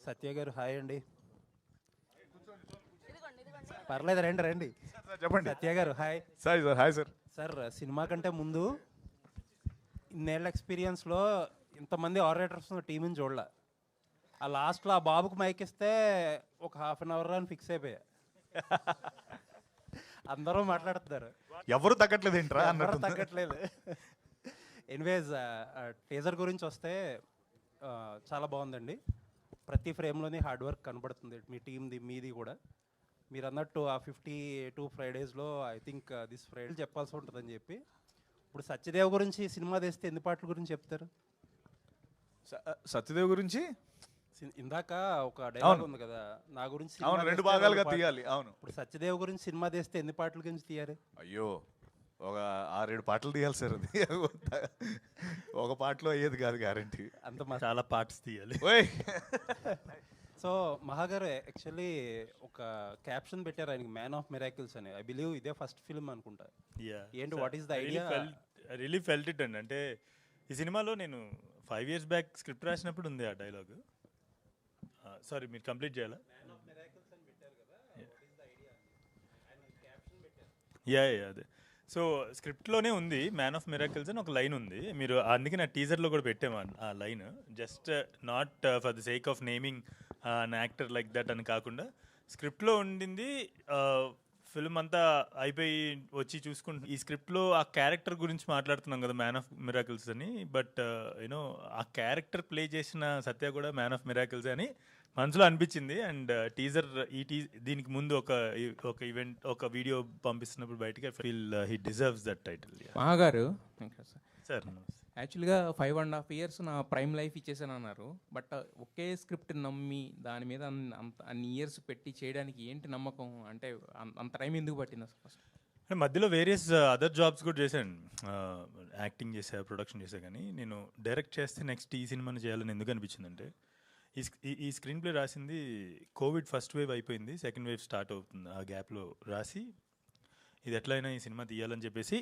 సత్య గారు హాయ్ అండి. పర్లేదు రండి రండి. చెప్పండి. సత్య గారు hi. Sir hi sir. Sir cinema కంటే ముందు ఇన్నేళ్ళ ఎక్స్పీరియన్స్లో ఇంతమంది ఆపరేటర్స్ టీంని చూడలే. ఆ లాస్ట్లో ఆ బాబుకు మైక్ ఇస్తే ఒక హాఫ్ అన్ అవర్ అని ఫిక్స్ అయిపోయా. అందరూ మాట్లాడుతున్నారు, ఎవరు తగ్గట్లేదు ఏంట్రా ఎవరు అన్నట్టు. తగ్గట్లేదు. ఎనీవేస్ టీజర్ గురించి వస్తే చాలా బాగుందండి. ప్రతి ఫ్రేమ్లోని హార్డ్ వర్క్ కనబడుతుంది మీ టీంది మీది కూడా. మీరు అన్నట్టు ఆ 52 ఫ్రైడేస్లో ఐ థింక్ దిస్ ఫ్రైడే చెప్పాల్సి ఉంటుందని చెప్పి. ఇప్పుడు సత్యదేవ్ గురించి సినిమా తీస్తే ఎన్ని పాటల గురించి చెప్తారు? సత్యదేవ్ గురించి ఇందాక ఒక డైలాగ్ ఉంది కదా, నా గురించి సినిమా అవును, 2 తీస్తే భాగాలుగా 2 పాటలు. తీయాలి. అవును. ఇప్పుడు సత్యదేవ్ గురించి సినిమా తీస్తే ఎన్ని పాటల గురించి తీయాలి? అయ్యో, ఒక 6-7 పాటలు తీయాలి సార్. అది ఒక పాటలో అయ్యేది కాదు గ్యారంటీ. అంత చాలా పార్ట్స్ తీయాలి. ఓయ్ సో మహాగారు యాక్చువల్లీ ఒక క్యాప్షన్ పెట్టారు ఆయనకి, మ్యాన్ ఆఫ్ మిరాకిల్స్ అని. ఐ బిలీవ్ ఇదే ఫస్ట్ ఫిల్మ్ అనుకుంటా. ఏంటి, what is the idea? Really felt it అండి. అంటే ఈ సినిమాలో నేను 5 years బ్యాక్ స్క్రిప్ట్ రాసినప్పుడు ఉంది ఆ డైలాగ్. సారీ, మీరు కంప్లీట్ చేయాలా? యా అదే. సో స్క్రిప్ట్లోనే ఉంది మ్యాన్ ఆఫ్ మిరాకిల్స్ అని ఒక లైన్ ఉంది. మీరు అందుకే నా టీజర్లో కూడా పెట్టాము ఆ line. Just not for the sake of naming an actor like that అని కాకుండా స్క్రిప్ట్లో ఉండింది. ఫిల్మ్ అంతా అయిపోయి వచ్చి చూసుకుంటూ ఈ స్క్రిప్ట్లో ఆ క్యారెక్టర్ గురించి మాట్లాడుతున్నాం కదా, మ్యాన్ ఆఫ్ మిరాకిల్స్ అని. బట్ యూనో ఆ క్యారెక్టర్ ప్లే చేసిన సత్య కూడా మ్యాన్ ఆఫ్ మిరాకిల్స్ అని మనసులో అనిపించింది. అండ్ టీజర్ దీనికి ముందు ఒక ఈవెంట్ ఒక వీడియో పంపిస్తున్నప్పుడు బయటకి I feel he deserves that title. మహాగారు సార్ యాక్చువల్గా 5.5 years నా ప్రైమ్ లైఫ్ ఇచ్చేసాను అన్నారు. బట్ ఒకే స్క్రిప్ట్ నమ్మి దాని మీద అన్ని ఇయర్స్ పెట్టి చేయడానికి ఏంటి నమ్మకం? అంటే అంత టైం ఎందుకు పట్టింది అసలు? ఫస్ట్ మధ్యలో వేరియస్ అదర్ జాబ్స్ కూడా చేశాను. యాక్టింగ్ చేసా, ప్రొడక్షన్ చేసా. కానీ నేను డైరెక్ట్ చేస్తే నెక్స్ట్ ఈ సినిమాని చేయాలని ఎందుకు అనిపించిందంటే, ఈ స్క్రీన్ ప్లే రాసింది కోవిడ్ ఫస్ట్ వేవ్ అయిపోయింది, సెకండ్ వేవ్ స్టార్ట్ అవుతుంది. ఆ గ్యాప్లో రాసి ఇది ఎట్లయినా ఈ సినిమా తీయాలని చెప్పేసి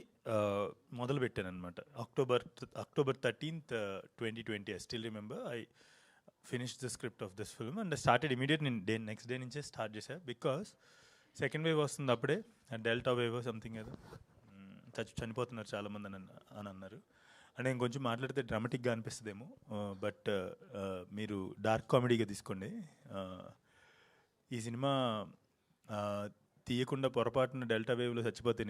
మొదలు పెట్టాను అనమాట. October 13th, 2020 I still remember I finish the script of this film and started immediate. నేను నెక్స్ట్ డే నుంచే స్టార్ట్ చేశాను. బికాస్ సెకండ్ వేవ్ వస్తుంది అప్పుడే, డెల్టా వేవ్ సంథింగ్ ఏదో చనిపోతున్నారు చాలామంది అని అన్నారు. అంటే నేను కొంచెం మాట్లాడితే డ్రామాటిక్గా అనిపిస్తుందేమో, బట్ మీరు డార్క్ కామెడీగా తీసుకోండి. ఈ సినిమా తీయకుండా పొరపాటున డెల్టా వేవ్లో చచ్చిపోతే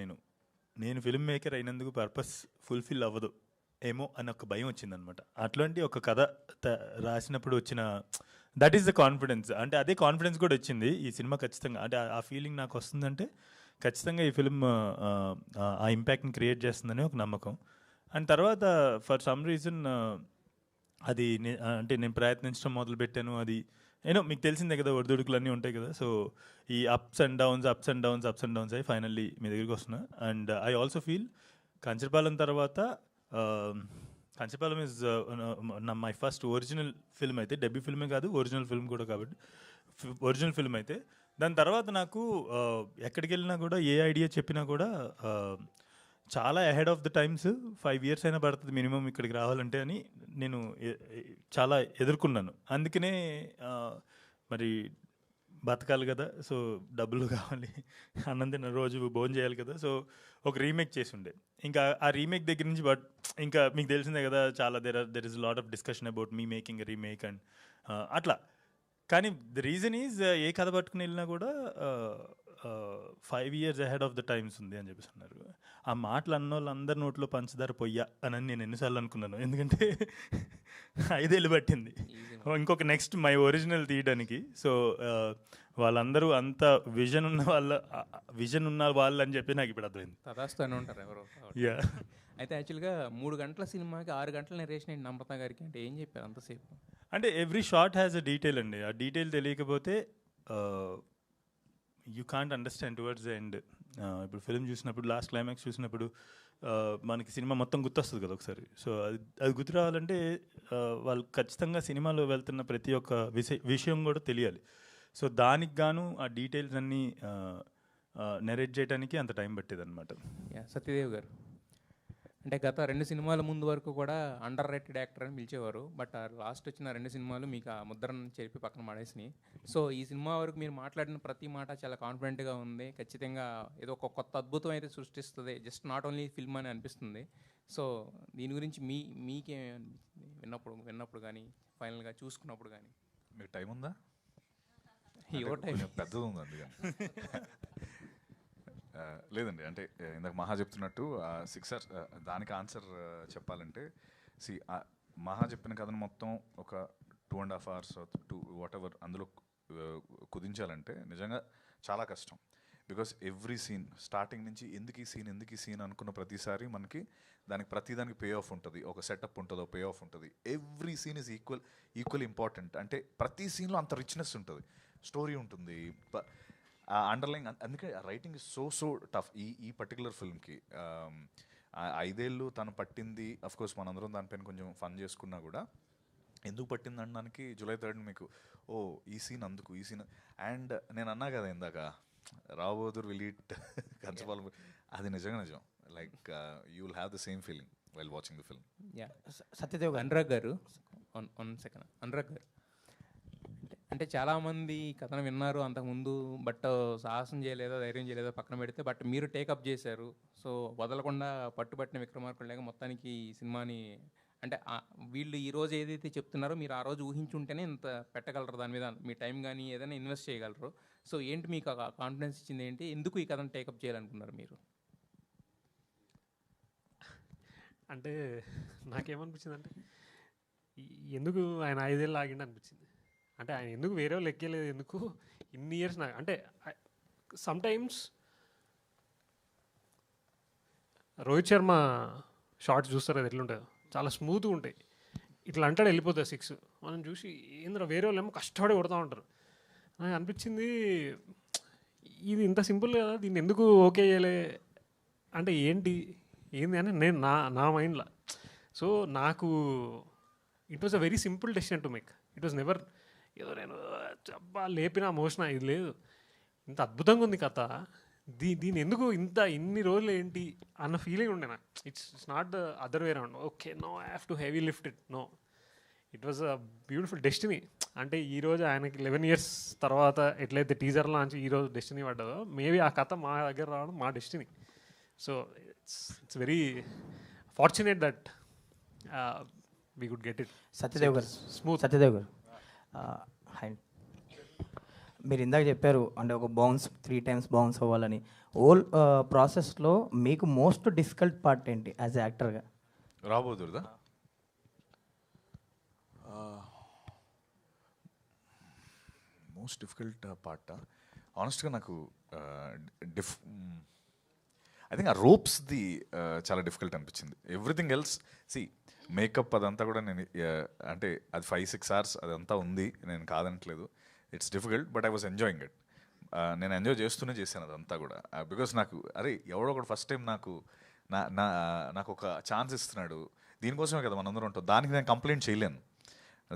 నేను ఫిల్మ్ మేకర్ అయినందుకు పర్పస్ ఫుల్ఫిల్ అవ్వదు ఏమో అని ఒక భయం వచ్చిందనమాట. అట్లాంటి ఒక కథ రాసినప్పుడు వచ్చిన దట్ ఈస్ ద కాన్ఫిడెన్స్. అంటే అదే కాన్ఫిడెన్స్ కూడా వచ్చింది ఈ సినిమా ఖచ్చితంగా. అంటే ఆ ఫీలింగ్ నాకు వస్తుందంటే ఖచ్చితంగా ఈ ఫిల్మ్ ఆ ఇంపాక్ట్ని క్రియేట్ చేస్తుందని ఒక నమ్మకం. అండ్ తర్వాత ఫర్ సమ్ రీజన్ అది అంటే నేను ప్రయత్నించడం మొదలుపెట్టాను. అది మీకు తెలిసిందే కదా, ఒడిదుడుకులు అన్నీ ఉంటాయి కదా. సో ఈ అప్స్ అండ్ డౌన్స్ అయ్యి ఫైనల్లీ మీ దగ్గరికి వస్తున్నా. And I also feel Kancharapalem తర్వాత Kancharapalem is my first original film అయితే, డెబ్యూ ఫిల్మే కాదు ఒరిజినల్ ఫిల్మ్ కూడా. కాబట్టి ఒరిజినల్ ఫిల్మ్ అయితే దాని తర్వాత నాకు ఎక్కడికి వెళ్ళినా కూడా ఏ ఐడియా చెప్పినా కూడా చాలా ahead of the times, 5 years అయినా పడుతుంది మినిమం ఇక్కడికి రావాలంటే అని నేను చాలా ఎదుర్కొన్నాను. అందుకనే మరి బతకాలి కదా, సో డబ్బులు కావాలి, అన్నం తిన్న రోజు భోజనం చేయాలి కదా. సో ఒక రీమేక్ చేసి ఉండే. ఇంకా ఆ రీమేక్ దగ్గర నుంచి ఇంకా మీకు తెలిసిందే కదా, చాలా there is lot of discussion about me making remake and అట్లా. కానీ ద రీజన్ ఈజ్ ఏ కథ పట్టుకుని వెళ్ళినా కూడా 5 years ahead of the times ఉంది అని చెప్పేసి అన్నారు. ఆ మాటలు అన్న వాళ్ళందరి నోట్లో పంచదార పొయ్యా అని నేను ఎన్నిసార్లు అనుకున్నాను. ఎందుకంటే 5 ఏళ్ళు పట్టింది ఇంకొక నెక్స్ట్ మై ఒరిజినల్ తీయడానికి. సో వాళ్ళందరూ అంత విజన్ ఉన్న వాళ్ళు అని చెప్పి నాకు ఇప్పుడు అర్థమైంది. తదాస్తు అని ఉంటారు ఎవరో. యా. అయితే యాక్చువల్గా 3 గంటల సినిమాకి 6 గంటల నరేషన్ ఏంటి నమ్రత గారికి? అంటే ఏం చెప్పారు అంతసేపు? అంటే every shot has a detail అండి. ఆ డీటెయిల్ తెలియకపోతే you can't understand towards the end. ఇప్పుడు ఫిల్మ్ చూసినప్పుడు లాస్ట్ క్లైమాక్స్ చూసినప్పుడు మనకి సినిమా మొత్తం గుర్తొస్తుంది కదా ఒకసారి. సో అది గుర్తు రావాలంటే వాళ్ళు ఖచ్చితంగా సినిమాలో వెళ్తున్న ప్రతి ఒక్క విషయం కూడా తెలియాలి. సో దానికి గాను ఆ డీటెయిల్స్ అన్నీ నెరేట్ చేయడానికి అంత టైం పట్టేది అనమాట. సత్యదేవ్ గారు, అంటే గత 2 సినిమాల ముందు వరకు కూడా అండర్ రేటెడ్ యాక్టర్ అని పిలిచేవారు. బట్ లాస్ట్ వచ్చిన 2 సినిమాలు మీకు ఆ ముద్రను చెరిపి పక్కన పడేసినాయి. సో ఈ సినిమా వరకు మీరు మాట్లాడిన ప్రతి మాట చాలా కాన్ఫిడెంట్గా ఉంది. ఖచ్చితంగా ఏదో ఒక కొత్త అద్భుతం అయితే సృష్టిస్తుంది. జస్ట్ నాట్ ఓన్లీ ఫిల్మ్ అని అనిపిస్తుంది. సో దీని గురించి మీకేమి అనిపిస్తుంది విన్నప్పుడు కానీ ఫైనల్గా చూసుకున్నప్పుడు కానీ? మీకు టైం ఉందా? ఈ ఓ టైం కొంచెం పెద్దది ఉంది అందుకని. లేదండి, అంటే ఇందాక మహా చెప్తున్నట్టు 6 hours దానికి ఆన్సర్ చెప్పాలంటే మహా చెప్పిన కథను మొత్తం ఒక 2.5 hours 2 వాట్ ఎవర్ అందులో కుదించాలంటే నిజంగా చాలా కష్టం. బికాస్ ఎవ్రీ సీన్ స్టార్టింగ్ నుంచి ఎందుకు ఈ సీన్ అనుకున్న ప్రతిసారి మనకి ప్రతిదానికి పే ఆఫ్ ఉంటుంది, ఒక సెటప్ ఉంటుంది, ఒక పే ఆఫ్ ఉంటుంది. Every scene is equal important. అంటే ప్రతి సీన్లో అంత రిచ్నెస్ ఉంటుంది, స్టోరీ ఉంటుంది, అండర్లైన్. అందుకే రైటింగ్ ఇస్ సో టఫ్ ఈ పర్టికులర్ ఫిల్మ్కి. 5 ఏళ్ళు తను పట్టింది. అఫ్కోర్స్ మనందరం దానిపైన కొంచెం ఫన్ చేసుకున్నా కూడా ఎందుకు పట్టింది అనడానికి July 3rd మీకు ఈ సీన్ అందుకు, ఈ సీన్. అండ్ నేను అన్నా కదా ఇందాక రావు బహదూర్ విల్ ఈట్ కంచపాల, అది నిజంగా నిజం. Like you will have the same feeling while watching the film. Satyadev Anurag గారు, వన్ సెకండ్. అనురాగ్ గారు, అంటే చాలామంది కథను విన్నారు అంతకుముందు, బట్ సాహసం చేయలేదో ధైర్యం చేయలేదో పక్కన పెడితే, బట్ మీరు టేకప్ చేశారు. సో వదలకుండా పట్టుబట్టిన విక్రమార్కుడు మొత్తానికి ఈ సినిమాని, అంటే వీళ్ళు ఈరోజు ఏదైతే చెప్తున్నారో మీరు ఆ రోజు ఊహించుంటేనే ఇంత పెట్టగలరు, దాని మీద మీ టైం కానీ ఏదైనా ఇన్వెస్ట్ చేయగలరు. సో ఏంటి మీకు కాన్ఫిడెన్స్ ఇచ్చింది ఏంటి? ఎందుకు ఈ కథను టేకప్ చేయాలనుకున్నారు మీరు? అంటే నాకేమనిపించింది అంటే ఎందుకు ఆయన 5 ఏళ్ళు ఆగిండి అనిపించింది. అంటే ఆయన ఎందుకు వేరే వాళ్ళు ఎక్కేలేదు, ఎందుకు ఇన్ని ఇయర్స్ నాకు. అంటే సమ్టైమ్స్ రోహిత్ శర్మ షార్ట్స్ చూస్తారు, అది ఎట్లుంటుందో చాలా స్మూత్గా ఉంటాయి. ఇట్లా అంటాడు వెళ్ళిపోతుంది 6. మనం చూసి ఏంద్ర వేరే వాళ్ళు ఏమో కష్టపడి కొడతా ఉంటారు. నాకు అనిపించింది ఇది ఇంత సింపుల్ కదా, దీన్ని ఎందుకు ఓకే చేయలే అంటే ఏంటి అని నేను నా మైండ్లో. సో నాకు it was a very simple decision to make. It was never ఏదో నేను అబ్బా లేపినా మోసిన, ఇది లేదు. ఇంత అద్భుతంగా ఉంది కథ, దీని ఎందుకు ఇన్ని రోజులు ఏంటి అన్న ఫీలింగ్ ఉండే నాకు. It's not the other way around. Okay no I have to heavy lift it, no, it was a beautiful destiny. అంటే ఈరోజు ఆయనకి 11 years తర్వాత ఎట్లయితే టీజర్ లాంచ్ ఈరోజు డెస్టినీ పడ్డదో, మేబీ ఆ కథ మా దగ్గర రావడం మా destiny. So it's very fortunate that we could get it. Satyadev garu, smooth. Satyadev గారు, హాయ్. మీరు ఇందాక చెప్పారు అంటే ఒక 3 times బౌన్స్ అవ్వాలని. ఓల్ ప్రాసెస్లో మీకు మోస్ట్ డిఫికల్ట్ పార్ట్ ఏంటి యాజ్ ఎ యాక్టర్గా? రాబోదురుదా మోస్ట్ డిఫికల్ట్ పార్ట్ ఆనెస్ట్గా నాకు ఐ థింక్ ఆ రోప్స్ది చాలా డిఫికల్ట్ అనిపించింది. ఎవ్రీథింగ్ ఎల్స్ మేకప్ అదంతా కూడా నేను అంటే అది 5-6 hours అదంతా ఉంది, నేను కాదనట్లేదు. It's difficult but I was enjoying it. నేను ఎంజాయ్ చేస్తూనే చేశాను అదంతా కూడా. బికాస్ నాకు ఎవడో ఒకటి ఫస్ట్ టైం నాకు ఒక ఛాన్స్ ఇస్తున్నాడు, దీనికోసమే కదా మనందరం ఉంటాం, దానికి నేను కంప్లైంట్ చేయలేను.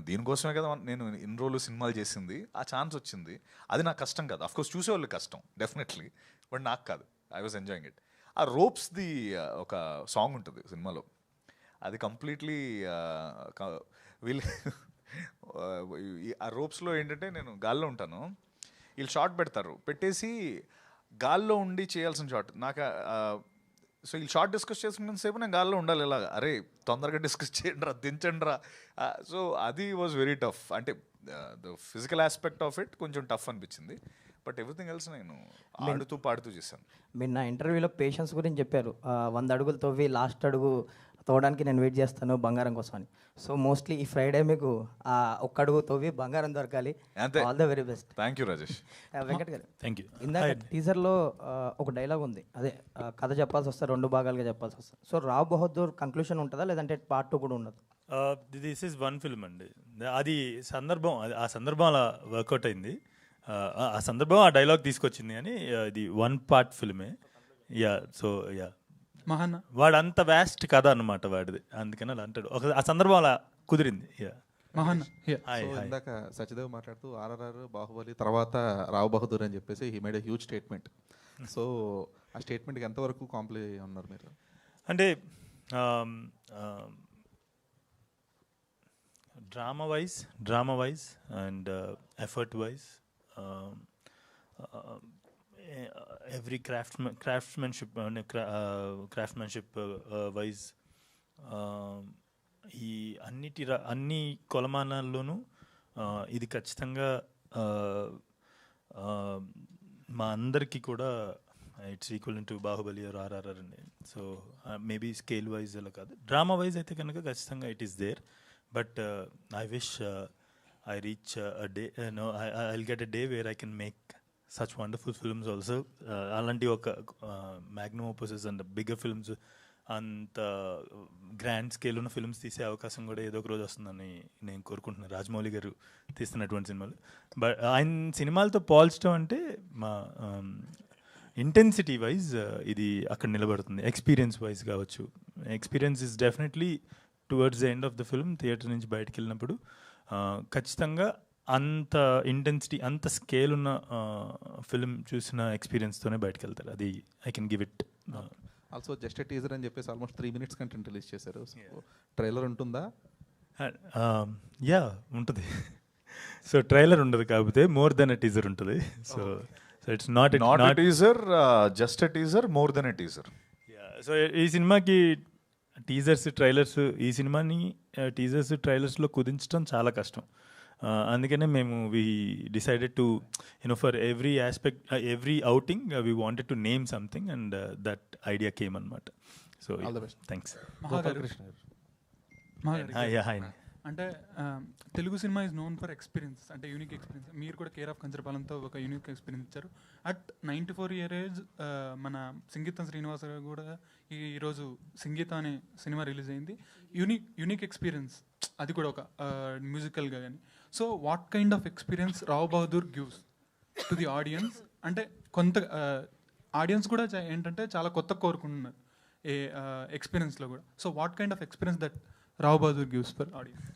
దీనికోసమే కదా నేను ఇన్ని రోజులు సినిమాలు చేసింది, ఆ ఛాన్స్ వచ్చింది, అది నాకు కష్టం కాదు. అఫ్కోర్స్ చూసేవాళ్ళు కష్టం డెఫినెట్లీ, బట్ నాకు కాదు. I was enjoying it. ఆ రోప్స్ది ఒక సాంగ్ ఉంటుంది సినిమాలో, అది కంప్లీట్లీ వీళ్ళు ఆ రోప్స్లో ఏంటంటే నేను గాల్లో ఉంటాను, వీళ్ళు షార్ట్ పెడతారు, పెట్టేసి గాల్లో ఉండి చేయాల్సిన షార్ట్ నాకు. సో వీళ్ళు షార్ట్ డిస్కస్ చేసుకున్న సేపు నేను గాల్లో ఉండాలి, ఇలాగా అరే తొందరగా డిస్కస్ చేయండి రా, దించండి రా. సో అది వాజ్ వెరీ టఫ్. అంటే the physical aspect of it కొంచెం టఫ్ అనిపించింది, బట్ ఎవ్రీథింగ్ ఎల్స్ నేను ఆడుతూ పాడుతూ చేశాను. మీరు నా ఇంటర్వ్యూలో పేషెన్స్ గురించి చెప్పారు. 100 అడుగులు తవ్వి లాస్ట్ అడుగు తవ్వడానికి నేను వెయిట్ చేస్తాను బంగారం కోసం అని. సో మోస్ట్లీ ఈ ఫ్రైడే మీకు ఒక్క అడుగు తవ్వి బంగారం దొరకాలి. All the very best. Thank you Rajesh. Venkat గారు, థ్యాంక్ యూ. ఇందాక టీజర్లో ఒక డైలాగ్ ఉంది, అదే కథ చెప్పాల్సి వస్తే 2 భాగాలుగా చెప్పాల్సి వస్తుంది. సో రావ్ బహదూర్ కంక్లూషన్ ఉంటుందా లేదంటే part 2 కూడా ఉండదు? దిస్ ఈజ్ 1 film అండి. అది సందర్భం, ఆ సందర్భం అలా వర్కౌట్ అయింది. ఆ సందర్భం ఆ డైలాగ్ తీసుకొచ్చింది అని ఇది 1 part ఫిల్మే. యా, సో యా, మహాన్న వాడు అంత వ్యాస్ట్ కథ అనమాట వాడిది, అందుకని అలా అంటాడు. ఆ సందర్భం అలా కుదిరింది. యా, మహాన్న ఇందాక సత్యదేవ్ మాట్లాడుతూ RRR, బాహుబలి తర్వాత రావ్ బహదూర్ అని చెప్పేసి he made a huge statement. So ఆ స్టేట్మెంట్కి ఎంతవరకు కాంప్లై ఉన్నారు మీరు? అంటే drama wise and effort wise, every craftsmanship wise, ఈ అన్ని కొలమానాల్లోనూ ఇది ఖచ్చితంగా మా అందరికీ కూడా it's equal to Baahubali or RRR అండి. సో మేబీ స్కేల్ వైజ్ అలా కాదు, డ్రామా వైజ్ అయితే కనుక ఖచ్చితంగా it is there. But I wish I reach a day, no I will get a day where I can make such wonderful films also. అలాంటి ఒక magnum opuses and bigger films, అంత grand scale ఉన్న films తీసే అవకాశం కూడా ఏదో ఒక రోజు వస్తుందని నేను కోరుకుంటున్నాను, రాజమౌళి గారు తీస్తున్నటువంటి సినిమాలు. బట్ ఆయన సినిమాలతో పోల్చడం అంటే మా ఇంటెన్సిటీ వైజ్ ఇది అక్కడ నిలబడుతుంది. ఎక్స్పీరియన్స్ వైజ్ కావచ్చు, experience is definitely towards the end of the film theatre నుంచి బయటకు వెళ్ళినప్పుడు ఖచ్చితంగా అంత ఇంటెన్సిటీ, అంత స్కేల్ ఉన్న ఫిల్మ్ చూసిన ఎక్స్పీరియన్స్తోనే బయటకు వెళ్తారు. అది I can give it. Also just a teaser అని చెప్పేసి ఆల్మోస్ట్ 3 minutes కంటెంట్ రిలీజ్ చేశారు. సో ట్రైలర్ ఉంటుందా? యా ఉంటుంది. సో ట్రైలర్ ఉండదు, కాకపోతే మోర్ దెన్ ఎ టీజర్ ఉంటుంది. So it's not a teaser, just a teaser, more than a teaser. So ఈ సినిమాకి టీజర్స్, ట్రైలర్స్, ఈ సినిమాని టీజర్స్, ట్రైలర్స్లో కుదించడం చాలా కష్టం. అందుకనే మేము we decided to for every aspect, every outing we wanted to name something and that idea came అనమాట. So thanks. అంటే Telugu cinema is known for experience, అంటే యూనిక్ ఎక్స్పీరియన్స్. మీరు కూడా కేర్ ఆఫ్ కంచరపాలెంతో ఒక యూనిక్ ఎక్స్పీరియన్స్ ఇచ్చారు. అట్ 94 year ఏజ్ మన సంగీతం శ్రీనివాస గారు కూడా ఈరోజు సంగీతం అనే సినిమా రిలీజ్ అయింది. యూనిక్ ఎక్స్పీరియన్స్, అది కూడా ఒక మ్యూజికల్గా కానీ. So what kind of experience Rao Bahadur gives to the audience? అంటే కొంత ఆడియన్స్ కూడా ఏంటంటే చాలా కొత్త కోరుకుంటున్నారు ఏ ఎక్స్పీరియన్స్లో కూడా. So what kind of experience that Rao Bahadur gives for audience?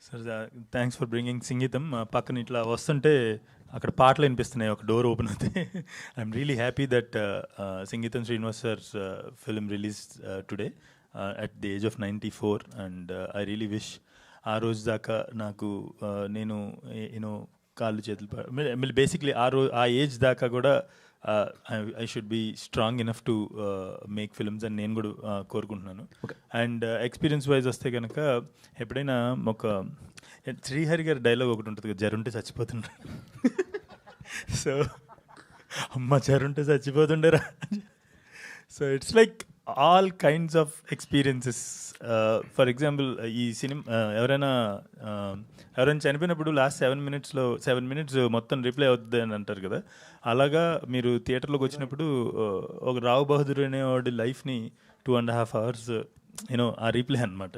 Sir thanks for bringing Sangeetham. పక్కన ఇట్లా వస్తుంటే అక్కడ పాటలు వినిపిస్తున్నాయి, ఒక డోర్ ఓపెన్ అవుతాయి. I'm really happy that Sangeetham Srinivas sir's film release today at the age of 94, and I really wish ఆ రోజు దాకా నాకు నేను కాళ్ళు చేతులు బేసిక్లీ ఆ ఏజ్ దాకా కూడా I should be strong enough to make films అని నేను కూడా కోరుకుంటున్నాను. అండ్ ఎక్స్పీరియన్స్ వైజ్ వస్తే కనుక ఎప్పుడైనా ఒక శ్రీహరి గారి డైలాగ్ ఒకటి ఉంటుంది కదా, జరుంటే చచ్చిపోతుండే. సో అమ్మ జరుంటే చచ్చిపోతుండేరా. So it's like all kinds of experiences. For example ఈ సినిమా ఎవరైనా చనిపోయినప్పుడు లాస్ట్ 7 minutes మొత్తం రిప్లై అవుతుంది అని అంటారు కదా, అలాగా మీరు థియేటర్లోకి వచ్చినప్పుడు ఒక రావ్ బహదూర్ అనేవాడి లైఫ్ని 2.5 hours ఆ రీప్లే అనమాట.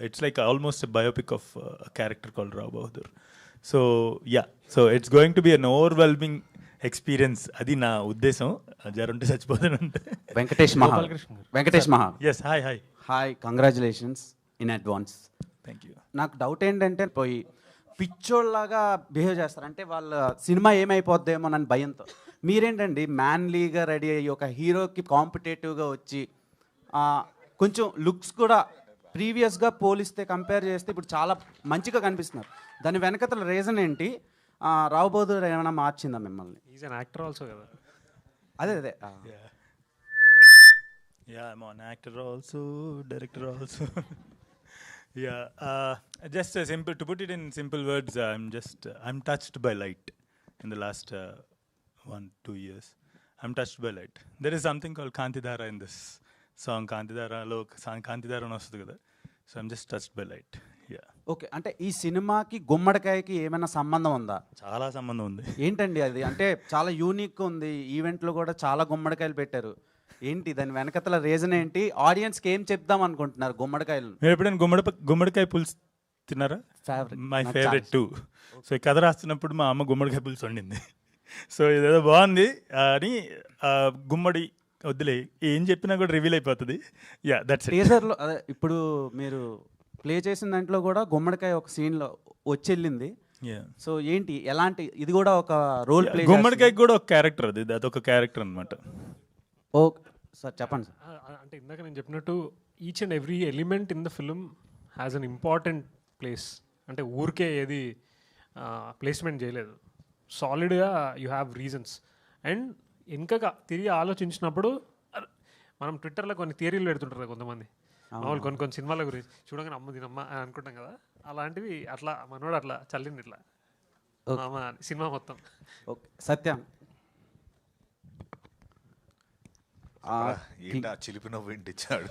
It's like almost biopic of character called Rao Bahadur. So so it's going to be an overwhelming experience, అది నా ఉద్దేశం. జరుంటే చచ్చిపోతానంటే. Venkatesh Maha. Yes, hi, congratulations in advance. Thank you. నాకు డౌట్ ఏంటంటే పోయి పిచ్చోళ్ళలాగా బిహేవ్ చేస్తారు, అంటే వాళ్ళ సినిమా ఏమైపోద్దేమోనని భయంతో. మీరేంటండి మ్యాన్లీగా రెడీ అయ్యి ఒక హీరోకి కాంపిటేటివ్గా వచ్చి కొంచెం లుక్స్ కూడా ప్రీవియస్గా పోలిస్తే కంపేర్ చేస్తే ఇప్పుడు చాలా మంచిగా కనిపిస్తున్నారు. దాని వెనకతల రీజన్ ఏంటి? రావ్ బహదూర్ ఏమైనా మార్చిందా మిమ్మల్ని? ఈజ్ అన్ యాక్టర్ ఆల్సో కదా. అదే I'm an actor also, director also. Just simple, to put it in simple words, I'm touched by light in the last 1-2 years. I'm touched by light. There is something called Kantidhara in this song. Kantidhara అని వస్తుంది కదా. So I'm just touched by light. Okay, అంటే ఈ సినిమాకి గుమ్మడికాయకి ఏమైనా సంబంధం ఉందా? చాలా సంబంధం ఉంది. ఏంటండి అది? అంటే చాలా యూనిక్ ఉంది, ఈవెంట్లో కూడా చాలా గుమ్మడికాయలు పెట్టారు. ఏంటి దాని వెనకతల రీజన్ ఏంటి? ఆడియన్స్కి ఏం చెప్దాం అనుకుంటున్నారు గుమ్మడికాయలు? మీరు ఎప్పుడైనా గుమ్మడికాయ పులుసు తిన్నారా? My favourite two. సో ఈ కథ రాస్తున్నప్పుడు మా అమ్మ గుమ్మడికాయ పులుసు వండింది. సో ఇదేదో బాగుంది అని గుమ్మడి వద్దులే, ఏం చెప్పినా కూడా రివీల్ అయిపోతుంది. దట్స్ టీజర్లో అదే ఇప్పుడు మీరు ప్లే చేసిన దాంట్లో కూడా గుమ్మడికాయ ఒక సీన్లో వచ్చి వెళ్ళింది. సో ఏంటి, ఎలాంటి, ఇది కూడా ఒక రోల్ ప్లే? గుమ్మడికాయకి కూడా ఒక క్యారెక్టర్, అదొక క్యారెక్టర్ అనమాట. ఓకే సార్, చెప్పండి సార్. అంటే ఇందాక నేను చెప్పినట్టు each and every element in the film has an important place. అంటే ఊరికే ఏది ప్లేస్మెంట్ చేయలేదు, సాలిడ్గా యూ హ్యావ్ రీజన్స్. అండ్ ఇంకా తిరిగి ఆలోచించినప్పుడు మనం ట్విట్టర్లో కొన్ని థియరీలు పెడుతుంటారు కదా కొంతమంది, మామూలు కొన్ని సినిమాల గురించి చూడగానే అమ్మ దీనమ్మ అని అనుకుంటాం కదా, అలాంటివి అట్లా మనోడు అట్లా చల్లింది ఇట్లా సినిమా మొత్తం. ఓకే సత్యం, చిలిపి నవ్వు ఇంటిచ్చాడు.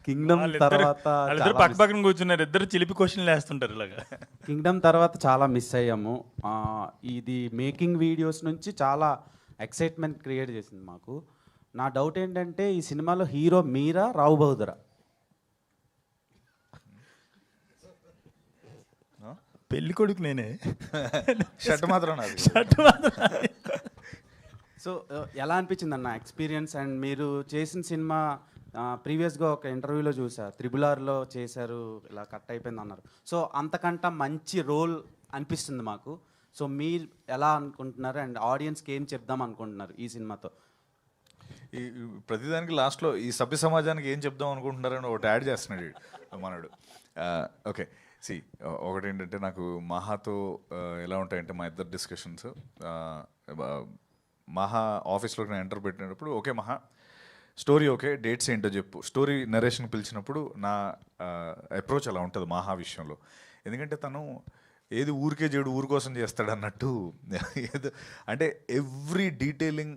కింగ్డమ్ తర్వాత వాళ్ళిద్దరు పక్క పక్కన కూర్చున్నారు, ఇద్దరు చిలిపి క్వశ్చన్లు వేస్తుంటారు ఇలాగా. కింగ్డమ్ తర్వాత చాలా మిస్ అయ్యాము. ఇది మేకింగ్ వీడియోస్ నుంచి చాలా ఎక్సైట్మెంట్ క్రియేట్ చేసింది మాకు. నా డౌట్ ఏంటంటే ఈ సినిమాలో హీరో మీరా రావు బహదూరా? పెళ్లి కొడుకు నేనే, షర్ట్ మాత్రం నాది. సో ఎలా అనిపించింది అన్న ఎక్స్పీరియన్స్? అండ్ మీరు చేసిన సినిమా ప్రీవియస్గా ఒక ఇంటర్వ్యూలో చూసా, త్రిబులార్లో చేశారు, ఇలా కట్ అయిపోయింది అన్నారు. సో అంతకంట మంచి రోల్ అనిపిస్తుంది మాకు. సో మీరు ఎలా అనుకుంటున్నారు అండ్ ఆడియన్స్కి ఏం చెప్దాం అనుకుంటున్నారు ఈ సినిమాతో? ఈ ప్రతిదానికి లాస్ట్లో ఈ సభ్య సమాజానికి ఏం చెప్దాం అనుకుంటున్నారని ఒకటి యాడ్ చేస్తున్నాడు మనడు. ఓకే, సి ఒకటి ఏంటంటే నాకు మహాతో ఎలా ఉంటాయంటే మా ఇద్దరు డిస్కషన్స్, మహా ఆఫీస్లోకి నేను ఎంటర్ పెట్టినప్పుడు ఓకే మహా స్టోరీ ఓకే, డేట్స్ ఏంటో చెప్పు. స్టోరీ నరేషన్ పిలిచినప్పుడు నా అప్రోచ్ అలా ఉంటుంది మహా విషయంలో. ఎందుకంటే తను ఏది ఊరికే చేయడు ఊరి కోసం చేస్తాడు అన్నట్టు, ఏదో అంటే ఎవ్రీ డీటెయిలింగ్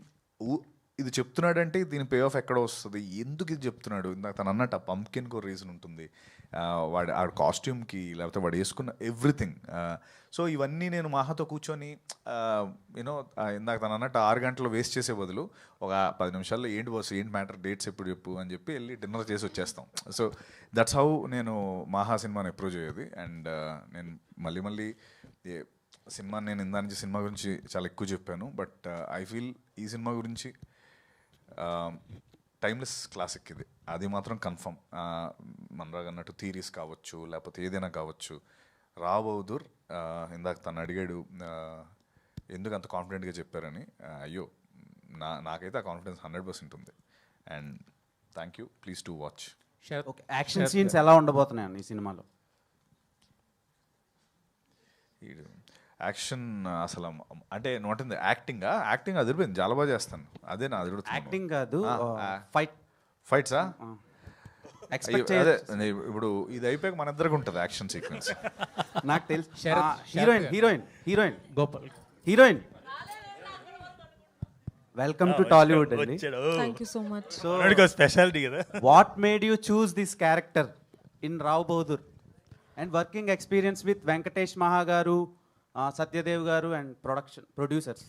ఇది చెప్తున్నాడంటే దీని పే ఆఫ్ ఎక్కడ వస్తుంది, ఎందుకు ఇది చెప్తున్నాడు. ఇందాక తను అన్నట్టు ఆ పంప్కిన్కి ఒక రీజన్ ఉంటుంది, వాడు ఆ కాస్ట్యూమ్కి, లేకపోతే వాడు వేసుకున్న ఎవ్రీథింగ్. సో ఇవన్నీ నేను మహాతో కూర్చొని యూనో ఇందాక తను అన్నట్టు 6 గంటలు వేస్ట్ చేసే బదులు ఒక 10 నిమిషాల్లో ఏంటి బాస్ ఏంటి మ్యాటర్, డేట్స్ ఎప్పుడు చెప్పు అని చెప్పి వెళ్ళి డిన్నర్ చేసి వచ్చేస్తాం. సో దట్స్ హౌ నేను మహా సినిమాని అప్రోచ్ అయ్యేది. అండ్ నేను మళ్ళీ సినిమా నేను ఇందా నుంచి సినిమా గురించి చాలా ఎక్కువ చెప్పాను, బట్ ఐ ఫీల్ ఈ సినిమా గురించి టైమ్లెస్ క్లాసిక్ ఇది, అది మాత్రం కన్ఫర్మ్. మనరాగా అన్నట్టు థీరీస్ కావచ్చు, లేకపోతే ఏదైనా కావచ్చు. రావు బహదూర్ ఇందాక తను అడిగాడు ఎందుకు అంత కాన్ఫిడెంట్గా చెప్పారని. అయ్యో నాకైతే ఆ కాన్ఫిడెన్స్ 100% ఉంది. And thank you, please to watch. Okay, action scenes ఎలా ఉండబోతున్నాయి ఈ సినిమాలో? యాక్షన్ అసలు అంటే నోటింది యాక్టింగ్ అదిరిపోయింది, చాలా బాగా చేస్తాను. అదే నా అది యాక్టింగ్ కాదు, ఫైట్సా అదే ఇప్పుడు ఇది అయిపోయాక మన ఇద్దరికి ఉంటుంది యాక్షన్ సీక్వెన్స్. నాకు తెలుసు. హీరోయిన్ వెల్కమ్ టు టాలీవుడ్ అండి. Thank you so much. So speciality కదా. What made you choose this character in Rao Bahadur and working experience with Venkatesh Maha గారు, సత్యదేవ్ గారు అండ్ ప్రొడ్యూసర్స్?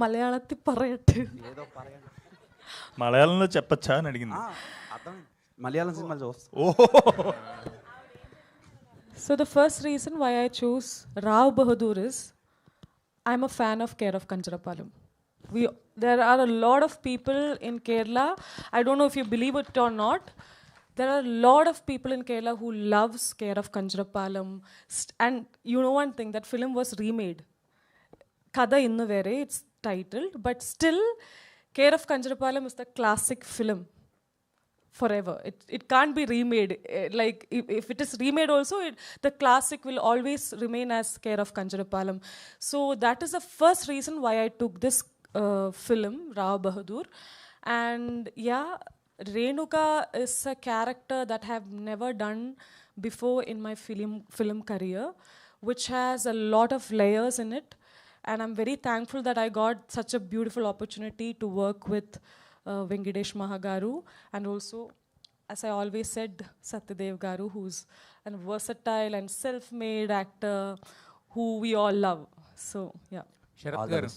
మలయాళത്തിൽ പറയട്ടെ? ఏదో പറയണം. మలయాళంలో చెప్పచ్చా అని అడిగింది. మలయాళం సినిమాలు చూస్తా. So the first reason why I chose Rao Bahadur is I'm a fan of Care of Kancharapalam. There are a lot of people in Kerala, I don't know if you believe it or not, there are a lot of people in Kerala who loves Care of Kancharapalam. And you know one thing, that film was remade. Kada Innu Vere, it's titled, but still Care of Kancharapalam is the classic film forever. It can't be remade. Like if it is remade also, the classic will always remain as Care of Kancharapalam. So that is the first reason why I took this film, Rao Bahadur. And yeah, Renuka is a character that I have never done before in my film career, which has a lot of layers in it. And I'm very thankful that I got such a beautiful opportunity to work with Venkatesh Mahagaru, and also, as I always said, Satyadev Garu, who's a versatile and self-made actor who we all love. So, yeah. Sarath గారు,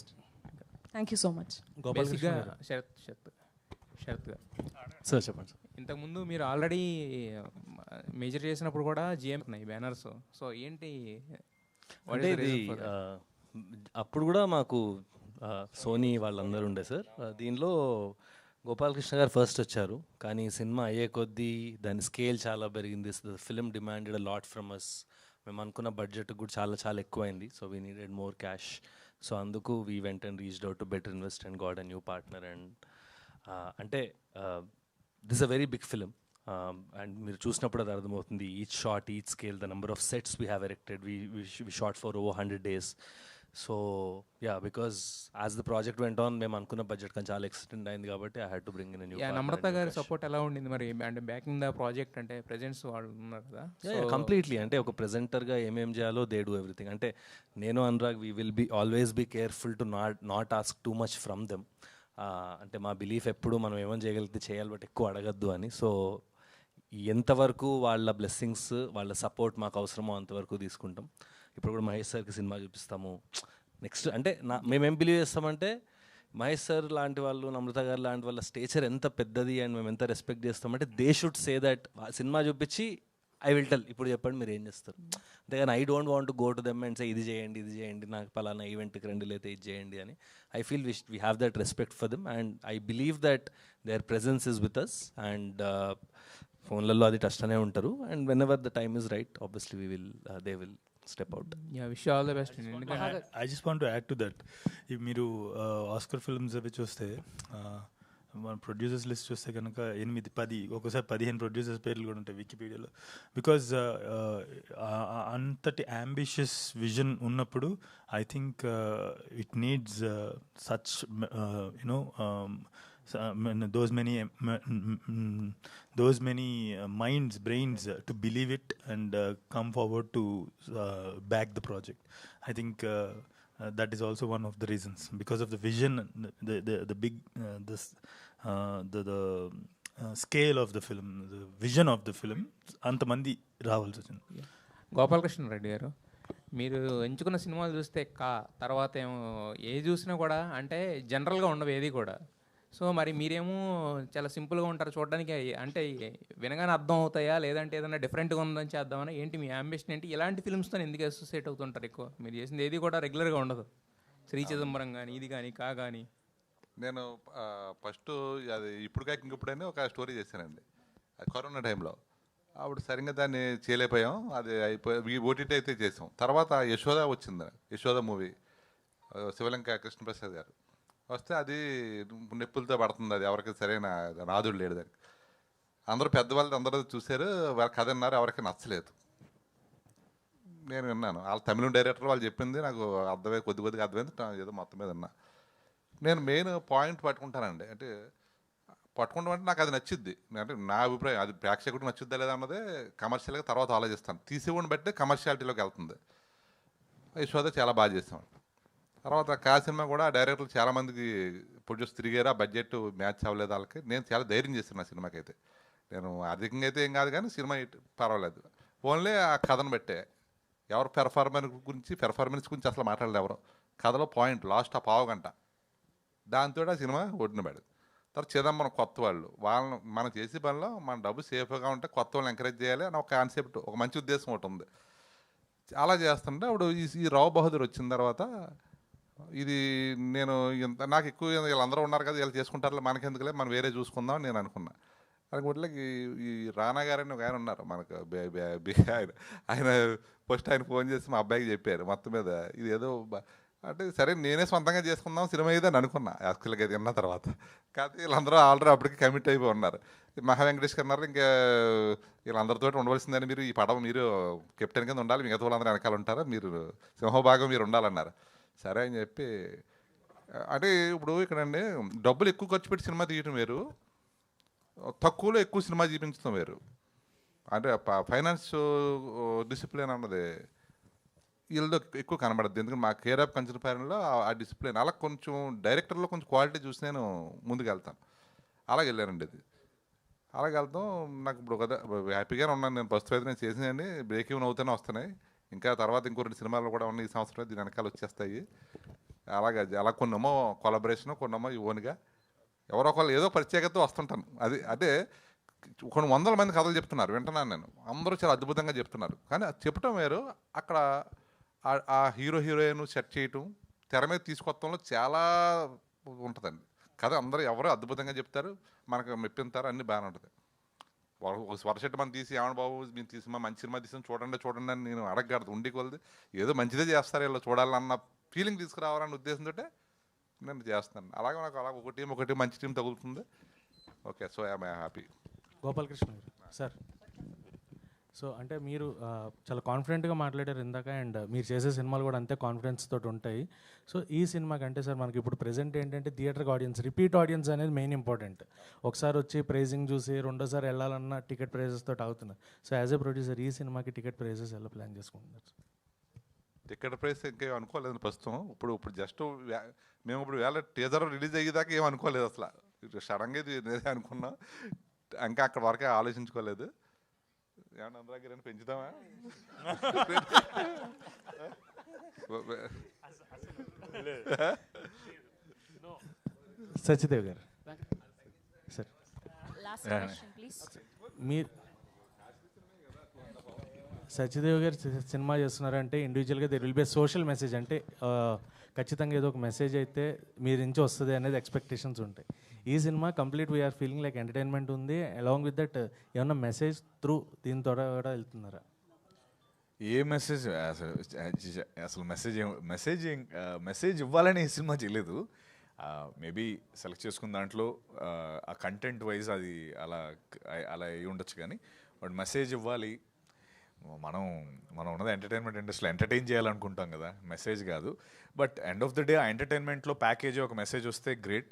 Thank you so much. బేసిక్గా శరత్ గారు sir చెప్పండి. ఇంతకుముందు మీరు already major చేసినప్పుడు కూడా GM banners, so ఏంటి అంటే ఇది అప్పుడు కూడా మాకు సోనీ వాళ్ళందరూ ఉండే సార్. దీనిలో గోపాలకృష్ణ గారు ఫస్ట్ వచ్చారు, కానీ సినిమా అయ్యే కొద్దీ దాని స్కేల్ చాలా పెరిగింది. Film demanded a lot from us. మేము అనుకున్న బడ్జెట్ కూడా చాలా ఎక్కువైంది. So we needed more cash. So అందుకు we went and reached out to better invest and got a new partner. And అంటే this a very big film and మీరు చూసినప్పుడు అది అర్థమవుతుంది. Each shot, each scale, the number of sets we have erected, we shot for over 100 days. So yeah, because as the project went on మేము అనుకున్న budget కానీ చాలా extend అయింది కాబట్టి I had to bring in new. Namrata గారి support ఎలా ఉండింది మరి? అంటే బ్యాకింగ్ ద ప్రాజెక్ట్ అంటే ప్రెజెంట్స్ వాళ్ళు ఉన్నారు కదా. కంప్లీట్లీ, అంటే ఒక ప్రెజెంటర్గా ఏమేం చేయాలో దే డూ ఎవ్రీథింగ్. అంటే నేను Anurag we will be always be careful to not ask too much from them. అంటే మా బిలీఫ్ ఎప్పుడు మనం ఏమని చేయగలిగితే చేయాలి, బట్ ఎక్కువ అడగద్దు అని. సో ఎంతవరకు వాళ్ళ బ్లెస్సింగ్స్, వాళ్ళ సపోర్ట్ మాకు అవసరమో అంతవరకు తీసుకుంటాం. ఇప్పుడు కూడా మహేష్ సార్కి సినిమా చూపిస్తాము నెక్స్ట్. అంటే మేమేం బిలీవ్ చేస్తామంటే మహేష్ సార్ లాంటి వాళ్ళు, నమ్రత గారు లాంటి వాళ్ళ స్టేచర్ ఎంత పెద్దది అండ్ మేము ఎంత రెస్పెక్ట్ చేస్తామంటే they should say that. Cinema చూపించి ఐ విల్ టెల్, ఇప్పుడు చెప్పండి మీరు ఏం చేస్తారు. అంతేగాని I don't want to go to them and say ఇది చేయండి, నాకు పలానా ఈవెంట్కి రండి లేతే ఇది చేయండి అని. I feel we have that respect for them and I believe that their presence is with us. And ఫోన్లలో అది టచ్ అనే ఉంటారు. And whenever the time is right obviously they will step out. Wish all the best. I just want to add to that. మీరు Oscar films అవి చూస్తే మన producers list చూస్తే కనుక 8-10 ఒక్కోసారి 15 ప్రొడ్యూసర్స్ పేర్లు కూడా ఉంటాయి వికీపీడియాలో. బికాజ్ అంతటి అంబిషియస్ విజన్ ఉన్నప్పుడు I think it needs such you know those many minds, brains to believe it and come forward to back the project. I think that is also one of the reasons, because of the vision, the big the scale of the film, the vision of the film. అంతమంది రావాల్సి వచ్చింది. గోపాలకృష్ణ రెడ్డి గారు, మీరు ఎంచుకున్న సినిమాలు చూస్తే తర్వాత ఏమో ఏ చూసినా కూడా అంటే జనరల్గా ఉండవు ఏది కూడా. సో మరి మీరేమో చాలా సింపుల్గా ఉంటారు చూడడానికి. అంటే వినగానే అర్థం అవుతాయా, లేదంటే ఏదైనా డిఫరెంట్గా ఉందని చేద్దామని ఏంటి మీ అంబిషన్ ఏంటి? ఇలాంటి ఫిల్మ్స్తో ఎందుకు అసోసియేట్ అవుతుంటారు ఎక్కువ? మీరు చేసింది ఏది కూడా రెగ్యులర్గా ఉండదు. శ్రీ చిదంబరం కానీ, ఇది కానీ, కానీ. నేను ఫస్ట్ అది ఇప్పుడు కాక ఇంకప్పుడైనా ఒక స్టోరీ చేశానండి, అది కరోనా టైంలో. అప్పుడు సరిగ్గా దాన్ని చేయలేకపోయాం, అది అయిపోయి ఓటీటీ అయితే చేసాం. తర్వాత యశోద వచ్చింది, యశోద మూవీ, శివలంక కృష్ణప్రసాద్ గారు వస్తే అది నొప్పులతో పడుతుంది, అది ఎవరికి సరైన నాదుడు లేడు దానికి. అందరూ పెద్దవాళ్ళు అందరూ చూశారు, వాళ్ళ కథ విన్నారు, ఎవరికి నచ్చలేదు. నేను విన్నాను, వాళ్ళ తమిళ డైరెక్టర్ వాళ్ళు చెప్పింది నాకు అర్థమై కొద్దిగా అర్థమైంది, ఏదో మొత్తం మీద విన్నా. నేను మెయిన్ పాయింట్ పట్టుకుంటానండి, అంటే పట్టుకుంటాం అంటే నాకు అది నచ్చుద్ది. అంటే నా అభిప్రాయం, అది ప్రేక్షకుడికి నచ్చుద్దా లేదా అన్నదే కమర్షియల్గా తర్వాత ఆలోచిస్తాను. తీసేవాడిని బట్టి కమర్షియాలిటీలోకి వెళ్తుంది. యశోద చాలా బాగా చేస్తాం. తర్వాత సినిమా కూడా డైరెక్టర్లు చాలామందికి ప్రొడ్యూస్ తిరిగారు, ఆ బడ్జెట్ మ్యాచ్ అవ్వలేదు వాళ్ళకి. నేను చాలా ధైర్యం చేస్తాను ఆ సినిమాకి అయితే. నేను ఆర్థికంగా అయితే ఏం కాదు కానీ సినిమా పర్వాలేదు. ఓన్లీ ఆ కథను బట్టే, ఎవరు పెర్ఫార్మెన్స్ గురించి అసలు మాట్లాడలేదు ఎవరు. కథలో పాయింట్ లాస్ట్ ఆ పావు గంట, దాంతో ఆ సినిమా ఒడ్డున పడేది. తర్వాత చిదంబరం కొత్త వాళ్ళని మనం చేసే పనిలో మన డబ్బు సేఫ్గా ఉంటే కొత్త వాళ్ళని ఎంకరేజ్ చేయాలి అని ఒక కాన్సెప్ట్, ఒక మంచి ఉద్దేశం ఒకటి ఉంది. అలా చేస్తుంటే అప్పుడు ఈ రావు బహదూర్ వచ్చిన తర్వాత ఇది నేను నాకు ఎక్కువ వీళ్ళందరూ ఉన్నారు కదా, వీళ్ళు చేసుకుంటారు మనకెందుకులే, మనం వేరే చూసుకుందాం అని నేను అనుకున్నా. అనుకుంటే ఈ రానా గారని ఒక ఆయన ఉన్నారు మనకు, ఆయన ఫస్ట్ ఆయన ఫోన్ చేసి మా అబ్బాయికి చెప్పారు మొత్తం మీద ఇది ఏదో అంటే సరే నేనే సొంతంగా చేసుకుందాం సినిమా ఇది అని అనుకున్నా యాక్చువల్గా ఇది విన్న తర్వాత. కాకపోతే వీళ్ళందరూ ఆల్రెడీ అప్పటికి కమిట్ అయిపోయి ఉన్నారు. మహా వెంకటేష్ గారు అన్నారు ఇంకా వీళ్ళందరితో ఉండవలసిందని, మీరు ఈ పడవ మీరు కెప్టెన్ కింద ఉండాలి, మిగతా వాళ్ళందరూ వెనకాల ఉంటారు, మీరు సింహభాగం మీరు ఉండాలన్నారు. సరే అని చెప్పి, అంటే ఇప్పుడు ఇక్కడండి డబ్బులు ఎక్కువ ఖర్చు పెట్టి సినిమా తీయటం వేరు, తక్కువలో ఎక్కువ సినిమా చూపించడం వేరు. అంటే ఫైనాన్స్ డిసిప్లిన్ అన్నది వీళ్ళతో ఎక్కువ కనబడద్దు. ఎందుకంటే మా కేర్ ఆఫ్ కంచరపాలెంలో ఆ డిసిప్లిన్ అలా కొంచెం డైరెక్టర్లో కొంచెం క్వాలిటీ చూసి నేను ముందుకు వెళ్తాను. అలాగే వెళ్ళానండి. అది అలాగే వెళ్తాం. నాకు ఇప్పుడు కదా హ్యాపీగానే ఉన్నాను నేను. ప్రస్తుతం అయితే నేను చేసినాయని బ్రేక్ ఈవెన్ అవుతూనే వస్తున్నాయి. ఇంకా తర్వాత ఇంకో 2 సినిమాలు కూడా ఉన్నాయి ఈ సంవత్సరం, దీని వెనకాల వచ్చేస్తాయి. అలా కొన్నేమో కొలాబరేషను, కొన్నేమో ఓన్గా ఎవరో ఒకళ్ళు ఏదో ప్రత్యేకత వస్తుంటాను. అది అదే కొన్ని 100 మంది కథలు చెప్తున్నారు, వింటున్నాను నేను. అందరూ చాలా అద్భుతంగా చెప్తున్నారు. కానీ అది చెప్పడం వేరు, అక్కడ ఆ హీరోయిన్ సెట్ చేయటం, తెర మీద తీసుకొత్తంలో చాలా ఉంటుందండి. కథ అందరూ ఎవరో అద్భుతంగా చెప్తారు, మనకు మెప్పింతారు, అన్నీ బాగానే ఉంటుంది. ఒక స్వరశెట్టి మనం తీసి ఏమన్నా బాబు మీరు తీసిమా మంచి సినిమా తీసాం చూడండి అని నేను అడగకూడదు. ఉండి కొలది ఏదో మంచిదే చేస్తారు వీళ్ళు చూడాలన్న ఫీలింగ్ తీసుకురావాలన్న ఉద్దేశంతో నేను చేస్తాను. అలాగే నాకు ఒక టీం మంచి టీం తగులుతుంది, okay, so I'm happy. Gopalakrishna గారు సార్, సో అంటే మీరు చాలా కాన్ఫిడెంట్గా మాట్లాడారు ఇందాక, అండ్ మీరు చేసే సినిమాలు కూడా అంతే కాన్ఫిడెన్స్ తోటి ఉంటాయి. సో ఈ సినిమాకి అంటే సార్ మనకి ఇప్పుడు ప్రెజెంట్ ఏంటంటే థియేటర్కి ఆడియన్స్, రిపీట్ ఆడియన్స్ అనేది మెయిన్ ఇంపార్టెంట్. ఒకసారి వచ్చి ప్రైజింగ్ చూసి రెండోసారి వెళ్ళాలన్న టికెట్ ప్రైజెస్ తోటి అవుతున్నారు. సో యాజ్ ఎ ప్రొడ్యూసర్ ఈ సినిమాకి టికెట్ ప్రైజెస్ ఎలా ప్లాన్ చేసుకుంటున్నారు? టికెట్ ప్రైస్ ఇంకేం అనుకోలేదు ప్రస్తుతం. ఇప్పుడు జస్ట్ మేము ఇప్పుడు వేళ టీజర్ రిలీజ్ అయ్యేదాకా ఏం అనుకోలేదు అసలు. సడన్గా ఇది నేనే అనుకున్నాం, ఇంకా అక్కడ వరకే ఆలోచించుకోలేదు. ఏమన్నా అందరికీ పెంచుదామా? సత్యదేవ్ గారు సార్, మీరు సత్యదేవ్ గారు సినిమా చేస్తున్నారంటే ఇండివిజువల్గా there will be social message, అంటే ఖచ్చితంగా ఏదో ఒక మెసేజ్ అయితే మీ నుంచి వస్తుంది అనేది ఎక్స్పెక్టేషన్స్ ఉంటాయి. ఈ సినిమా complete we're feeling like entertainment ఉంది, అలాంగ్ విత్ దట్ ఏమన్నా మెసేజ్ త్రూ దీని ద్వారా కూడా వెళ్తున్నారా? ఏ మెసేజ్ అసలు మెసేజ్ ఇవ్వాలని ఈ సినిమా చేయలేదు. మేబీ సెలెక్ట్ చేసుకున్న దాంట్లో ఆ కంటెంట్ వైజ్ అది అలా అయి ఉండొచ్చు, కానీ బట్ మెసేజ్ ఇవ్వాలి. మనం ఉన్నది ఎంటర్టైన్మెంట్ ఇండస్ట్రీలో ఎంటర్టైన్ చేయాలనుకుంటాం కదా, మెసేజ్ కాదు. But end of the day ఆ ఎంటర్టైన్మెంట్లో ప్యాకేజ్ ఒక మెసేజ్ వస్తే great,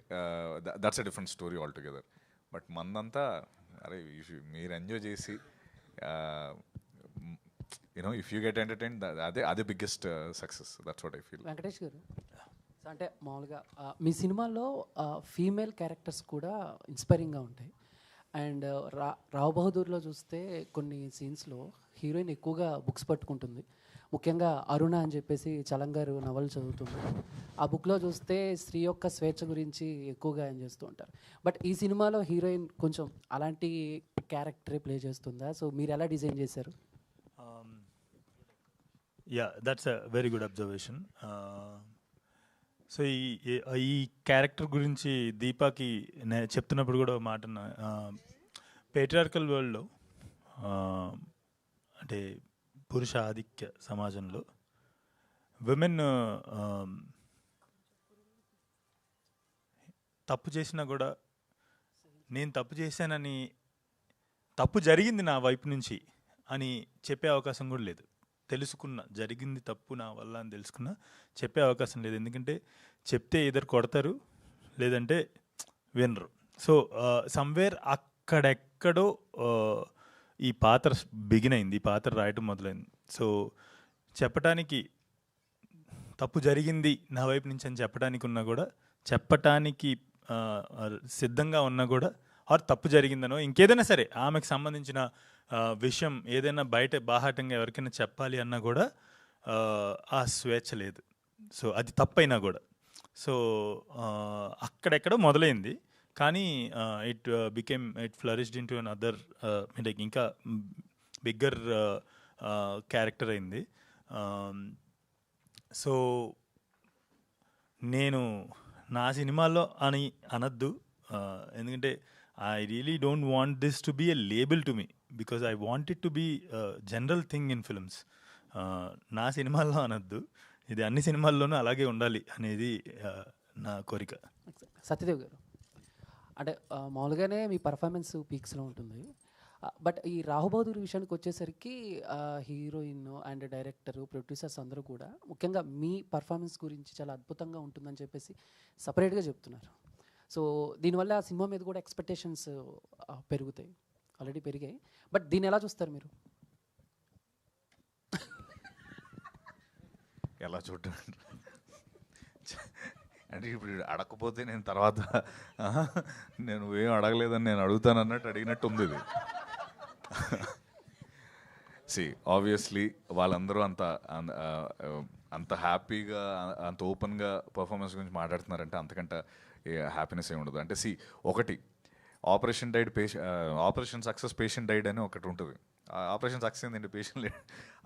that's a different story all together. But మందంతా అరే మీరు ఎంజాయ్ చేసి you know if you get entertain, అదే biggest success. That's what I feel. Venkatesh గారు, అంటే మామూలుగా మీ సినిమాలో ఫీమేల్ క్యారెక్టర్స్ కూడా ఇన్స్పైరింగ్గా ఉంటాయి. అండ్ రావ్ బహదూర్లో చూస్తే కొన్ని సీన్స్లో హీరోయిన్ ఎక్కువగా బుక్స్ పట్టుకుంటుంది. ముఖ్యంగా అరుణ అని చెప్పేసి చలం గారు నవలు చదువుతుంది. ఆ బుక్లో చూస్తే స్త్రీ యొక్క స్వేచ్ఛ గురించి ఎక్కువగా ఏం చేస్తూ ఉంటారు. బట్ ఈ సినిమాలో హీరోయిన్ కొంచెం అలాంటి క్యారెక్టరే ప్లే చేస్తుందా? సో మీరు ఎలా డిజైన్ చేశారు? Yeah, that's a very good observation. So ఈ క్యారెక్టర్ గురించి దీపాకి నేను చెప్తున్నప్పుడు కూడా మాట, పేట్రియార్కల్ వరల్డ్లో అంటే పురుష ఆధిక్య సమాజంలో విమెన్ తప్పు చేసినా కూడా నేను తప్పు చేశానని, తప్పు జరిగింది నా వైపు నుంచి అని చెప్పే అవకాశం కూడా లేదు. తెలుసుకున్న జరిగింది తప్పు నా వల్ల అని తెలుసుకున్నా చెప్పే అవకాశం లేదు. ఎందుకంటే చెప్తే ఇద్దరు కొడతారు, లేదంటే వినరు. సో సమ్వేర్ అక్కడెక్కడో ఈ పాత్ర బిగిన్ అయింది, ఈ పాత్ర రాయటం మొదలైంది. సో చెప్పటానికి తప్పు జరిగింది నా వైపు నుంచి అని చెప్పడానికి ఉన్నా కూడా, చెప్పటానికి సిద్ధంగా ఉన్నా కూడా, ఆర్ తప్పు జరిగిందనో ఇంకేదైనా సరే ఆమెకు సంబంధించిన విషయం ఏదైనా బయట బాహాటంగా ఎవరికైనా చెప్పాలి అన్నా కూడా ఆ స్వేచ్ఛ లేదు. సో అది తప్పైనా కూడా. సో అక్కడెక్కడో మొదలైంది, కానీ it flourished in to an other, like ఇంకా బిగ్గర్ క్యారెక్టర్ అయింది. సో నేను నా సినిమాల్లో అని అనద్దు, ఎందుకంటే I really don't want this to be a label to me, because I want it to be a general thing in films. నా సినిమాల్లో అనద్దు, ఇది అన్ని సినిమాల్లోనూ అలాగే ఉండాలి అనేది నా కోరిక. సత్యదేవ్ గారు, అంటే మామూలుగానే మీ పర్ఫార్మెన్స్ పీక్స్లో ఉంటుంది. బట్ ఈ రాహు బహదూర్ విషయానికి వచ్చేసరికి హీరోయిన్ అండ్ డైరెక్టర్, ప్రొడ్యూసర్స్ అందరూ కూడా ముఖ్యంగా మీ పర్ఫార్మెన్స్ గురించి చాలా అద్భుతంగా ఉంటుందని చెప్పేసి సపరేట్గా చెప్తున్నారు. సో దీనివల్ల ఆ సినిమా మీద కూడా ఎక్స్పెక్టేషన్స్ పెరుగుతాయి, ఆల్రెడీ పెరిగాయి. బట్ దీన్ని ఎలా చూస్తారు మీరు? ఎలా చూడటం అంటే ఇప్పుడు అడగకపోతే నేను తర్వాత నేను ఏం అడగలేదని నేను అడుగుతాను అన్నట్టు అడిగినట్టు ఉంది ఇది. సి ఆబ్వియస్లీ వాళ్ళందరూ అంత హ్యాపీగా, అంత ఓపెన్గా పర్ఫార్మెన్స్ గురించి మాట్లాడుతున్నారంటే అంతకంటే హ్యాపీనెస్ ఏమి ఉండదు. అంటే సి ఒకటి ఆపరేషన్ సక్సెస్ పేషెంట్ డైడ్ అని ఒకటి ఉంటుంది. ఆపరేషన్ సక్సెస్ ఏంటంటే పేషెంట్ లేడు.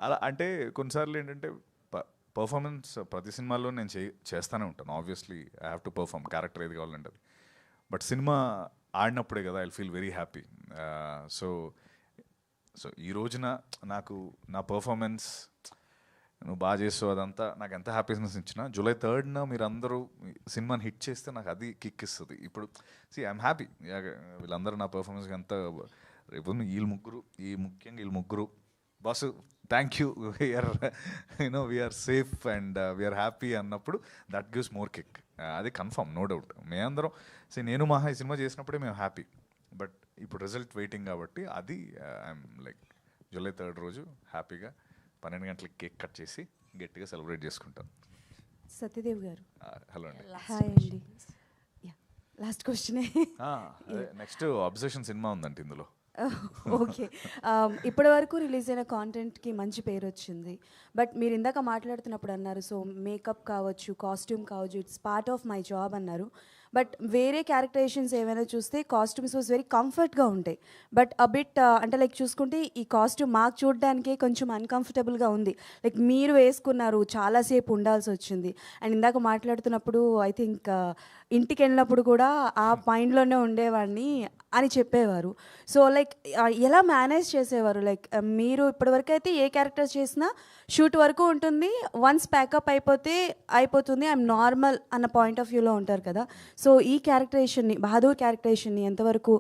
అలా అంటే కొన్నిసార్లు ఏంటంటే పర్ఫార్మెన్స్ ప్రతి సినిమాలో నేను చేస్తూనే ఉంటాను. Obviously I have to perform, character ఏది కావాలంటే అది. బట్ సినిమా ఆడినప్పుడే కదా I feel very happy. So ఈ రోజున నాకు నా పర్ఫార్మెన్స్ నువ్వు బాగా చేస్తావు, అదంతా నాకు ఎంత హ్యాపీనెస్ ఇచ్చినా జూలై 3న మీరు అందరూ సినిమాని హిట్ చేస్తే నాకు అది కిక్ ఇస్తుంది. ఇప్పుడు ఐఎమ్ హ్యాపీ, వీళ్ళందరూ నా పర్ఫార్మెన్స్కి ఎంత రేపు ముఖ్యంగా వీళ్ళు ముగ్గురు boss thank you, we're safe and we're happy అన్నప్పుడు దట్ గివ్స్ మోర్ కిక్. అది కన్ఫర్మ్, నో డౌట్. మేమందరం నేను మహా ఈ సినిమా చేసినప్పుడే మేము హ్యాపీ, బట్ ఇప్పుడు రిజల్ట్ వెయిటింగ్ కాబట్టి అది ఐఎమ్ లైక్ జూలై 3 రోజు హ్యాపీగా 12 గంటలకి కేక్ కట్ చేసి గట్టిగా సెలబ్రేట్ చేసుకుంటాం. సత్యదేవ్ గారు హలో అండి. హాయ్ అండి. లాస్ట్ క్వశ్చనే. నెక్స్ట్ అబ్జెషన్ సినిమా ఉందండి ఇందులో. ఓకే, ఇప్పటి వరకు రిలీజ్ అయిన కాంటెంట్కి మంచి పేరు వచ్చింది. బట్ మీరు ఇందాక మాట్లాడుతున్నప్పుడు అన్నారు, సో మేకప్ కావచ్చు, కాస్ట్యూమ్ కావచ్చు, it's part of my job అన్నారు. బట్ వేరే క్యారెక్టరైజేషన్స్ ఏమైనా చూస్తే కాస్ట్యూమ్స్ వాజ్ వెరీ కంఫర్ట్గా ఉంటాయి. బట్ అబిట్ అంటే లైక్ చూసుకుంటే ఈ కాస్ట్యూమ్ మాకు చూడడానికే కొంచెం అన్కంఫర్టబుల్గా ఉంది. లైక్ మీరు వేసుకున్నారు, చాలాసేపు ఉండాల్సి వచ్చింది. అండ్ ఇందాక మాట్లాడుతున్నప్పుడు ఐ థింక్ ఇంటికి వెళ్ళినప్పుడు కూడా ఆ మైండ్లోనే ఉండేవాడిని అని చెప్పేవారు. సో లైక్ ఎలా మేనేజ్ చేసేవారు? లైక్ మీరు ఇప్పటివరకు అయితే ఏ క్యారెక్టర్స్ చేసినా షూట్ వరకు ఉంటుంది, వన్స్ ప్యాకప్ అయిపోతుంది, ఐఎమ్ నార్మల్ అన్న పాయింట్ ఆఫ్ వ్యూలో ఉంటారు కదా. సో ఈ క్యారెక్టరేషన్ని, బహదూర్ క్యారెక్టరేషన్ని ఎంతవరకు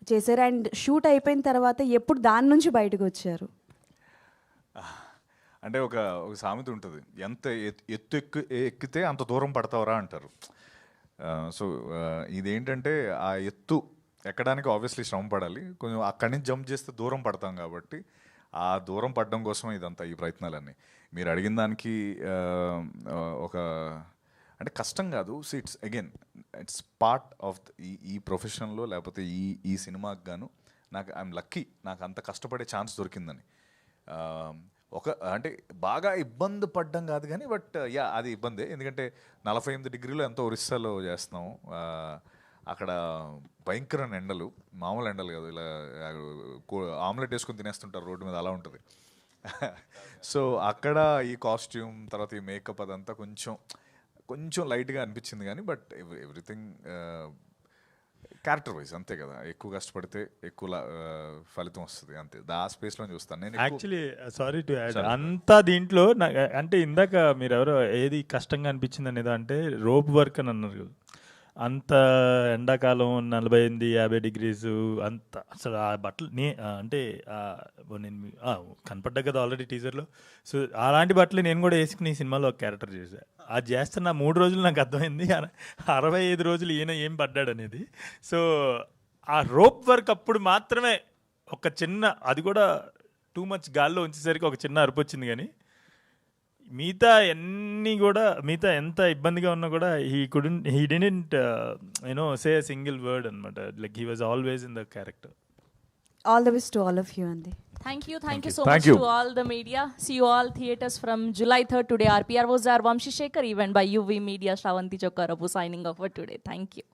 చేశారు? అండ్ షూట్ అయిపోయిన తర్వాత ఎప్పుడు దాని నుంచి బయటకు వచ్చారు? అంటే ఒక సామెత ఉంటుంది, ఎంత ఎత్తు ఎక్కితే అంత దూరం పడతావరా అంటారు. సో ఇదేంటంటే ఆ ఎత్తు ఎక్కడానికి ఆబ్వియస్లీ శ్రమ పడాలి, కొంచెం అక్కడి నుంచి జంప్ చేస్తే దూరం పడతాం కాబట్టి ఆ దూరం పడడం కోసం ఇదంతా ఈ ప్రయత్నాలన్నీ. మీరు అడిగిన దానికి ఒక అంటే కష్టం కాదు. సో ఇట్స్ పార్ట్ ఆఫ్ ఈ ప్రొఫెషన్లో, లేకపోతే ఈ సినిమాకి గాను నాకు ఐఎమ్ లక్కీ, నాకు అంత కష్టపడే ఛాన్స్ దొరికిందని. అంటే బాగా ఇబ్బంది పడ్డం కాదు కానీ, బట్ అది ఇబ్బందే. ఎందుకంటే 48 డిగ్రీలో ఎంతో ఒరిస్సాలో చేస్తున్నాం, అక్కడ భయంకరమైన ఎండలు, మామూలు ఎండలు కాదు, ఇలా ఆమ్లెట్ వేసుకొని తినేస్తుంటారు రోడ్డు మీద, అలా ఉంటుంది. సో అక్కడ ఈ కాస్ట్యూమ్ తర్వాత ఈ మేకప్ అదంతా కొంచెం లైట్గా అనిపించింది కానీ, బట్ ఎవ్రీథింగ్ క్యారెక్టర్ వైజ్ అంతే కదా. ఎక్కువ కష్టపడితే ఎక్కువ ఫలితం వస్తుంది, అంతే. ఆ స్పేస్లో చూస్తాను నేను. యాక్చువల్లీ సారీ టు యాడ్, అంతా దీంట్లో అంటే ఇందాక మీరు ఎవరో ఏది కష్టంగా అనిపించింది అనేది, అంటే రోప్ వర్క్ అని అన్నారు కదా. అంత ఎండాకాలం 48-50 డిగ్రీస్ అంత అసలు ఆ బట్టలు అంటే నేను కనపడ్డా కదా ఆల్రెడీ టీజర్లో. సో అలాంటి బట్టలు నేను కూడా వేసుకుని ఈ సినిమాలో ఒక క్యారెక్టర్ చేశాను. అది చేస్తున్న 3 రోజులు నాకు అర్థమైంది 65 రోజులు ఈయన ఏం పడ్డాడు అనేది. సో ఆ రోప్ వర్క్ అప్పుడు మాత్రమే ఒక చిన్న, అది కూడా టూ మచ్ గాల్లో ఉంచేసరికి ఒక చిన్న అరుపు వచ్చింది. కానీ మిగతా మిగతా ఎంత ఇబ్బందిగా ఉన్నా కూడా he didn't say a single word అనమాట. Like he was always in the character. All the best to all of you, Andy. Thank you so much to all the media. See you all theaters from July 3rd today. RPR was our Vamshi Shekhar event by UV Media. Shravanti Chokkarapu signing off for today. Thank you.